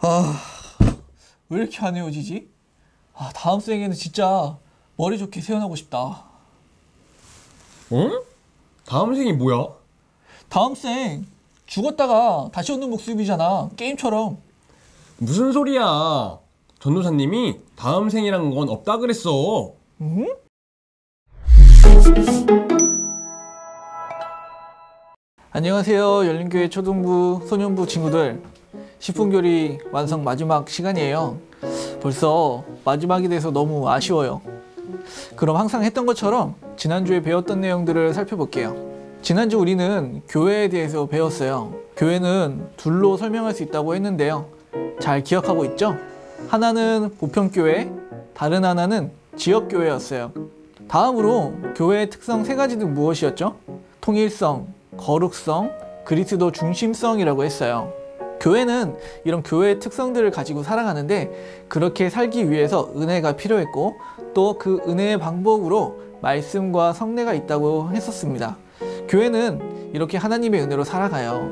아, 왜 이렇게 안 헤어지지? 아, 다음 생에는 진짜 머리 좋게 세어나고 싶다. 응? 다음 생이 뭐야? 다음 생 죽었다가 다시 오는 목숨이잖아. 게임처럼. 무슨 소리야? 전도사님이 다음 생이란 건 없다 그랬어. 응? 안녕하세요. 열린교회 초등부, 소년부 친구들. 10분 교리 완성 마지막 시간이에요. 벌써 마지막이 돼서 너무 아쉬워요. 그럼 항상 했던 것처럼 지난주에 배웠던 내용들을 살펴볼게요. 지난주 우리는 교회에 대해서 배웠어요. 교회는 둘로 설명할 수 있다고 했는데요. 잘 기억하고 있죠? 하나는 보편교회, 다른 하나는 지역교회였어요. 다음으로 교회의 특성 세 가지는 무엇이었죠? 통일성, 거룩성, 그리스도 중심성이라고 했어요. 교회는 이런 교회의 특성들을 가지고 살아가는데 그렇게 살기 위해서 은혜가 필요했고 또 그 은혜의 방법으로 말씀과 성례가 있다고 했었습니다. 교회는 이렇게 하나님의 은혜로 살아가요.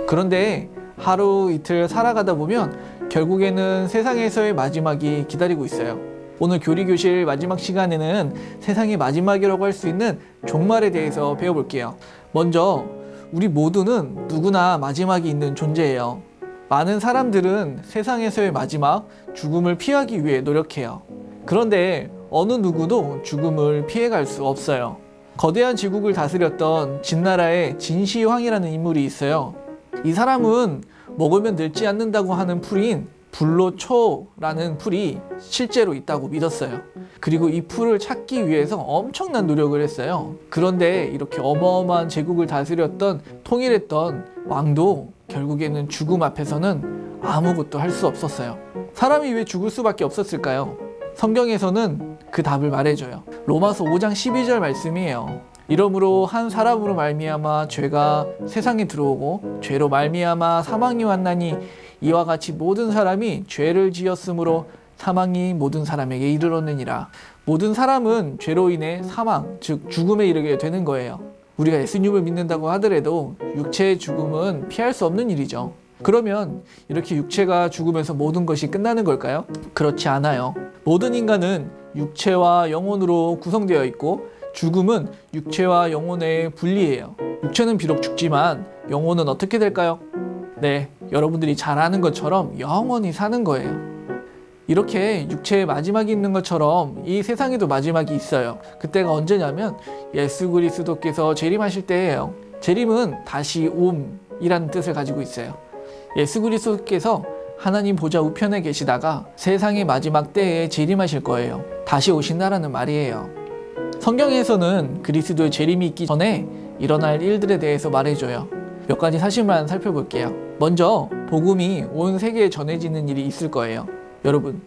그런데 하루 이틀 살아가다 보면 결국에는 세상에서의 마지막이 기다리고 있어요. 오늘 교리교실 마지막 시간에는 세상의 마지막이라고 할 수 있는 종말에 대해서 배워볼게요. 먼저 우리 모두는 누구나 마지막이 있는 존재예요. 많은 사람들은 세상에서의 마지막, 죽음을 피하기 위해 노력해요. 그런데 어느 누구도 죽음을 피해갈 수 없어요. 거대한 지국을 다스렸던 진나라의 진시황이라는 인물이 있어요. 이 사람은 먹으면 늙지 않는다고 하는 풀인 불로초라는 풀이 실제로 있다고 믿었어요. 그리고 이 풀을 찾기 위해서 엄청난 노력을 했어요. 그런데 이렇게 어마어마한 제국을 다스렸던 통일했던 왕도 결국에는 죽음 앞에서는 아무것도 할 수 없었어요. 사람이 왜 죽을 수밖에 없었을까요? 성경에서는 그 답을 말해줘요. 로마서 5장 12절 말씀이에요. 이러므로 한 사람으로 말미암아 죄가 세상에 들어오고 죄로 말미암아 사망이 왔나니 이와 같이 모든 사람이 죄를 지었으므로 사망이 모든 사람에게 이르렀느니라. 모든 사람은 죄로 인해 사망, 즉 죽음에 이르게 되는 거예요. 우리가 예수님을 믿는다고 하더라도 육체의 죽음은 피할 수 없는 일이죠. 그러면 이렇게 육체가 죽으면서 모든 것이 끝나는 걸까요? 그렇지 않아요. 모든 인간은 육체와 영혼으로 구성되어 있고 죽음은 육체와 영혼의 분리예요. 육체는 비록 죽지만 영혼은 어떻게 될까요? 네, 여러분들이 잘 아는 것처럼 영원히 사는 거예요. 이렇게 육체의 마지막이 있는 것처럼 이 세상에도 마지막이 있어요. 그때가 언제냐면 예수 그리스도께서 재림하실 때예요. 재림은 다시 옴이라는 뜻을 가지고 있어요. 예수 그리스도께서 하나님 보좌 우편에 계시다가 세상의 마지막 때에 재림하실 거예요. 다시 오신다라는 말이에요. 성경에서는 그리스도의 재림이 있기 전에 일어날 일들에 대해서 말해줘요. 몇 가지 사실만 살펴볼게요. 먼저 복음이 온 세계에 전해지는 일이 있을 거예요. 여러분,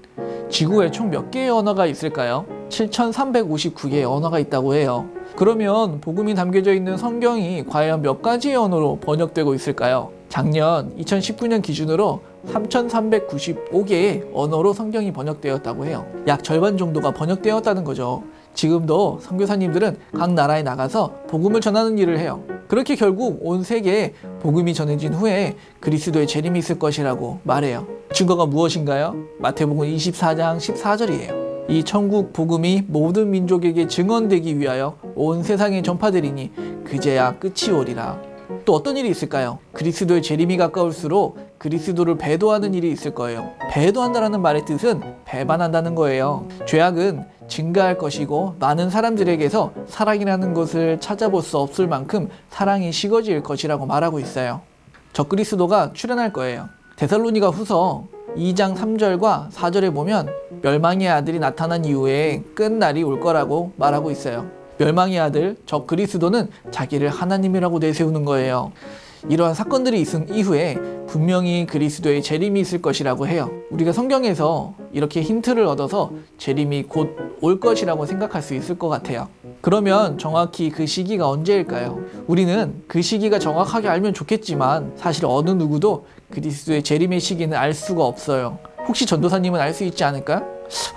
지구에 총 몇 개의 언어가 있을까요? 7,359개의 언어가 있다고 해요. 그러면 복음이 담겨져 있는 성경이 과연 몇 가지의 언어로 번역되고 있을까요? 작년 2019년 기준으로 3,395개의 언어로 성경이 번역되었다고 해요. 약 절반 정도가 번역되었다는 거죠. 지금도 선교사님들은 각 나라에 나가서 복음을 전하는 일을 해요. 그렇게 결국 온 세계에 복음이 전해진 후에 그리스도의 재림이 있을 것이라고 말해요. 증거가 무엇인가요? 마태복음 24장 14절이에요. 이 천국 복음이 모든 민족에게 증언되기 위하여 온 세상에 전파되리니 그제야 끝이 오리라. 또 어떤 일이 있을까요? 그리스도의 재림이 가까울수록 그리스도를 배도하는 일이 있을 거예요. 배도한다라는 말의 뜻은 배반한다는 거예요. 죄악은 증가할 것이고 많은 사람들에게서 사랑이라는 것을 찾아볼 수 없을 만큼 사랑이 식어질 것이라고 말하고 있어요. 적그리스도가 출현할 거예요. 데살로니가 후서 2장 3절과 4절에 보면 멸망의 아들이 나타난 이후에 끝날이 올 거라고 말하고 있어요. 멸망의 아들, 적그리스도는 자기를 하나님이라고 내세우는 거예요. 이러한 사건들이 있은 이후에 분명히 그리스도의 재림이 있을 것이라고 해요. 우리가 성경에서 이렇게 힌트를 얻어서 재림이 곧 올 것이라고 생각할 수 있을 것 같아요. 그러면 정확히 그 시기가 언제일까요? 우리는 그 시기가 정확하게 알면 좋겠지만 사실 어느 누구도 그리스도의 재림의 시기는 알 수가 없어요. 혹시 전도사님은 알 수 있지 않을까?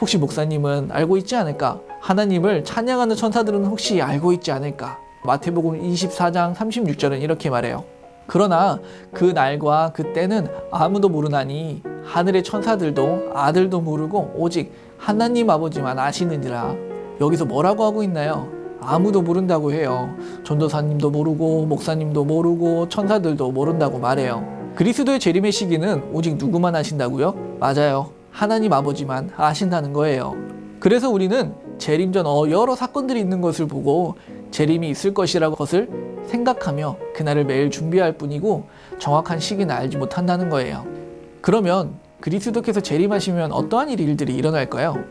혹시 목사님은 알고 있지 않을까? 하나님을 찬양하는 천사들은 혹시 알고 있지 않을까? 마태복음 24장 36절은 이렇게 말해요. 그러나 그 날과 그 때는 아무도 모르나니 하늘의 천사들도 아들도 모르고 오직 하나님 아버지만 아시느니라. 여기서 뭐라고 하고 있나요? 아무도 모른다고 해요. 전도사님도 모르고 목사님도 모르고 천사들도 모른다고 말해요. 그리스도의 재림의 시기는 오직 누구만 아신다고요? 맞아요. 하나님 아버지만 아신다는 거예요. 그래서 우리는 재림 전 여러 사건들이 있는 것을 보고 재림이 있을 것이라고 것을 생각하며 그날을 매일 준비할 뿐이고 정확한 시기는 알지 못한다는 거예요. 그러면 그리스도께서 재림하시면 어떠한 일들이 일어날까요?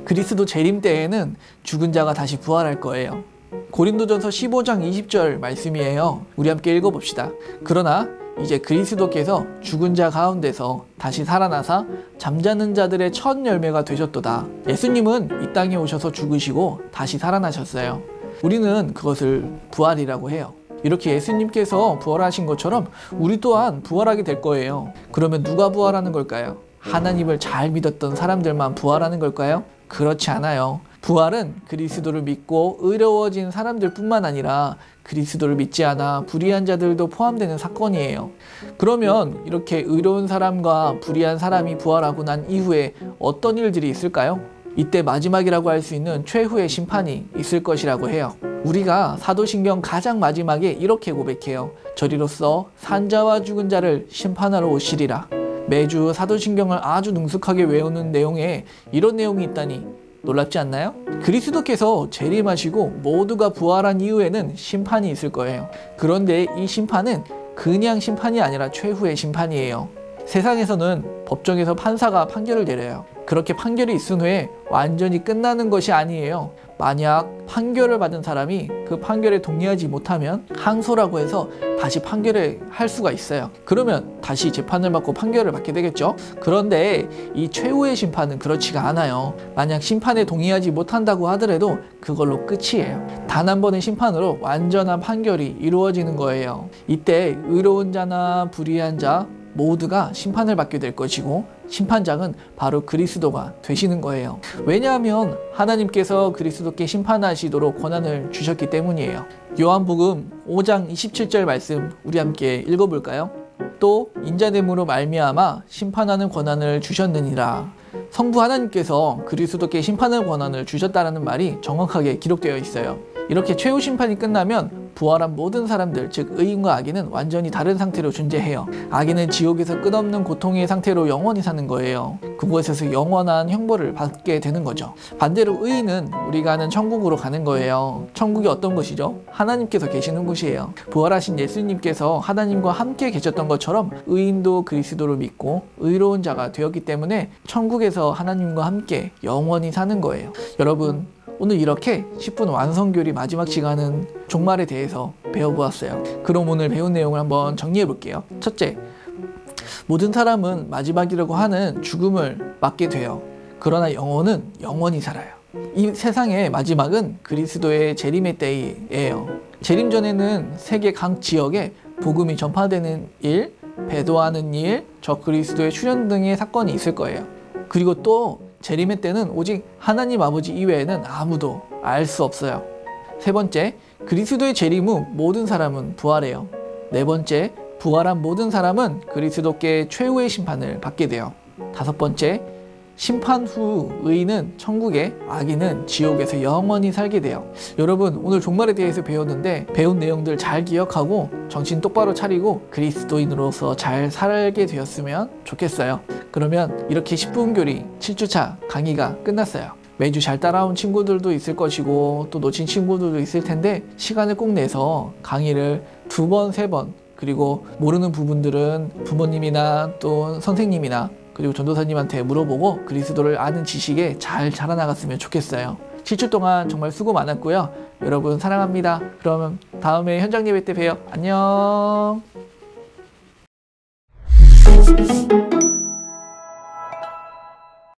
그리스도 재림 때에는 죽은 자가 다시 부활할 거예요. 고린도전서 15장 20절 말씀이에요. 우리 함께 읽어봅시다. 그러나 이제 그리스도께서 죽은 자 가운데서 다시 살아나사 잠자는 자들의 첫 열매가 되셨도다. 예수님은 이 땅에 오셔서 죽으시고 다시 살아나셨어요. 우리는 그것을 부활이라고 해요. 이렇게 예수님께서 부활하신 것처럼 우리 또한 부활하게 될 거예요. 그러면 누가 부활하는 걸까요? 하나님을 잘 믿었던 사람들만 부활하는 걸까요? 그렇지 않아요. 부활은 그리스도를 믿고 의로워진 사람들 뿐만 아니라 그리스도를 믿지 않아 불의한 자들도 포함되는 사건이에요. 그러면 이렇게 의로운 사람과 불의한 사람이 부활하고 난 이후에 어떤 일들이 있을까요? 이때 마지막이라고 할 수 있는 최후의 심판이 있을 것이라고 해요. 우리가 사도신경 가장 마지막에 이렇게 고백해요. 저리로서 산자와 죽은 자를 심판하러 오시리라. 매주 사도신경을 아주 능숙하게 외우는 내용에 이런 내용이 있다니 놀랍지 않나요? 그리스도께서 재림하시고 모두가 부활한 이후에는 심판이 있을 거예요. 그런데 이 심판은 그냥 심판이 아니라 최후의 심판이에요. 세상에서는 법정에서 판사가 판결을 내려요. 그렇게 판결이 있은 후에 완전히 끝나는 것이 아니에요. 만약 판결을 받은 사람이 그 판결에 동의하지 못하면 항소라고 해서 다시 판결을 할 수가 있어요. 그러면 다시 재판을 받고 판결을 받게 되겠죠. 그런데 이 최후의 심판은 그렇지가 않아요. 만약 심판에 동의하지 못한다고 하더라도 그걸로 끝이에요. 단 한 번의 심판으로 완전한 판결이 이루어지는 거예요. 이때 의로운 자나 불의한 자 모두가 심판을 받게 될 것이고 심판장은 바로 그리스도가 되시는 거예요. 왜냐하면 하나님께서 그리스도께 심판하시도록 권한을 주셨기 때문이에요. 요한복음 5장 27절 말씀 우리 함께 읽어볼까요? 또 인자됨으로 말미암아 심판하는 권한을 주셨느니라. 성부 하나님께서 그리스도께 심판의 권한을 주셨다는 말이 정확하게 기록되어 있어요. 이렇게 최후 심판이 끝나면 부활한 모든 사람들, 즉 의인과 악인은 완전히 다른 상태로 존재해요. 악인은 지옥에서 끝없는 고통의 상태로 영원히 사는 거예요. 그곳에서 영원한 형벌을 받게 되는 거죠. 반대로 의인은 우리가 아는 천국으로 가는 거예요. 천국이 어떤 곳이죠? 하나님께서 계시는 곳이에요. 부활하신 예수님께서 하나님과 함께 계셨던 것처럼 의인도 그리스도를 믿고 의로운 자가 되었기 때문에 천국에서 하나님과 함께 영원히 사는 거예요. 여러분, 오늘 이렇게 10분 완성교리 마지막 시간은 종말에 대해서 배워보았어요. 그럼 오늘 배운 내용을 한번 정리해 볼게요. 첫째, 모든 사람은 마지막이라고 하는 죽음을 맞게 돼요. 그러나 영혼은 영원히 살아요. 이 세상의 마지막은 그리스도의 재림의 때이에요. 재림 전에는 세계 각 지역에 복음이 전파되는 일, 배도하는 일, 저 그리스도의 출현 등의 사건이 있을 거예요. 그리고 또 재림의 때는 오직 하나님 아버지 이외에는 아무도 알 수 없어요. 세 번째, 그리스도의 재림 후 모든 사람은 부활해요. 네 번째, 부활한 모든 사람은 그리스도께 최후의 심판을 받게 돼요. 다섯 번째, 심판 후 의인은 천국에, 악인은 지옥에서 영원히 살게 돼요. 여러분, 오늘 종말에 대해서 배웠는데 배운 내용들 잘 기억하고 정신 똑바로 차리고 그리스도인으로서 잘 살게 되었으면 좋겠어요. 그러면 이렇게 10분 교리 7주차 강의가 끝났어요. 매주 잘 따라온 친구들도 있을 것이고 또 놓친 친구들도 있을 텐데 시간을 꼭 내서 강의를 2번, 3번 그리고 모르는 부분들은 부모님이나 또 선생님이나 그리고 전도사님한테 물어보고 그리스도를 아는 지식에 잘 자라나갔으면 좋겠어요. 7주 동안 정말 수고 많았고요. 여러분 사랑합니다. 그러면 다음에 현장 예배 때 봬요. 안녕.